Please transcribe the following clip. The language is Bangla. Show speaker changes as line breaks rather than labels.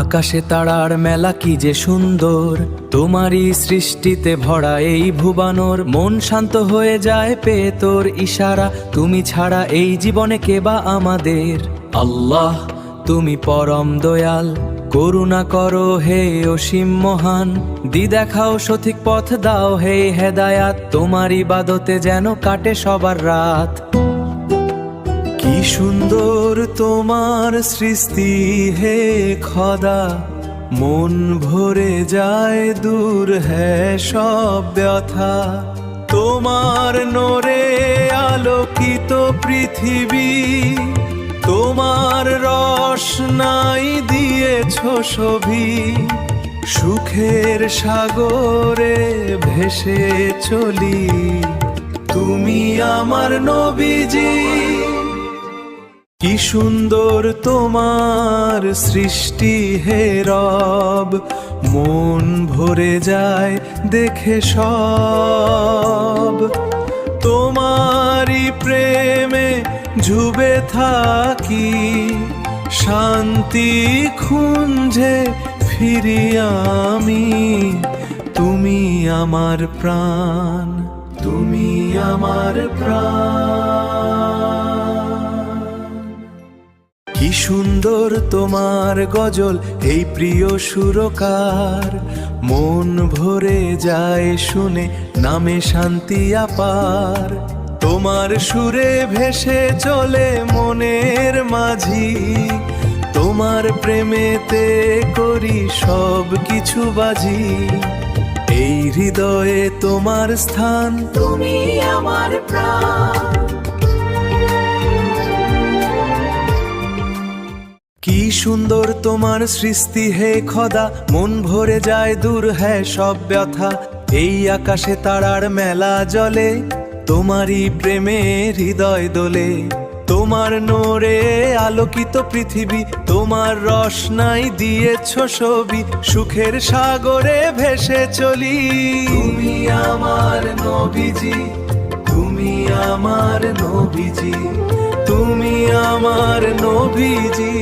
আকাশে তারার মেলা কি যে সুন্দর, তোমারই সৃষ্টিতে ভরা এই ভুবনোর। মন শান্ত হয়ে যায় পেয়ে তোর ইশারা, তুমি ছাড়া এই জীবনে কে বা আমাদের। আল্লাহ তুমি পরম দয়াল, করুণা করো হে অসীম মহান। দেখাও সঠিক পথ দাও হে হেদায়াত, তোমার ইবাদতে যেন কাটে সবার রাত। কি সুন্দর তোমার সৃষ্টি হে খোদা, মন ভরে যায় দূর হ্যায় সব ব্যথা। তোমার নূরে আলোকিত পৃথিবী, তোমার রোশনাই দিয়েছো ছবি। সুখের সাগরে ভেসে চলি, তুমি আমার নবীজি। কি সুন্দর তোমার সৃষ্টি হে রব, মন ভরে যায় দেখে সব। তোমারই প্রেমে ঝুবে থাকি, শান্তি খুঁজে ফিরি আমি। তুমি আমার প্রাণ, তুমি আমার প্রাণ। কি সুন্দর তোমার গজল এই প্রিয় সুরকার, মন ভরে যায় শুনে নামে শান্তি আপার। তোমার সুরে ভেসে চলে মনের মাঝি, তোমার প্রেমেতে করি সব কিছু বাজি। এই হৃদয়ে তোমার স্থান,
তুমি আমার প্রাণ।
কি সুন্দর তোমার সৃষ্টি হে খোদা, মন ভরে যায় দূর হ্যায় সব ব্যথা। এই আকাশে তারার মেলা জ্বলে, তোমারই প্রেমে হৃদয় দোলে। তোমার নূরে আলোকিত পৃথিবী, তোমার রোশনাই দিয়েছো ছবি। সুখের সাগরে ভেসে চলি,
তুমি আমার নবীজি,
তুমি আমার নবীজি, তুমি আমার নবীজি।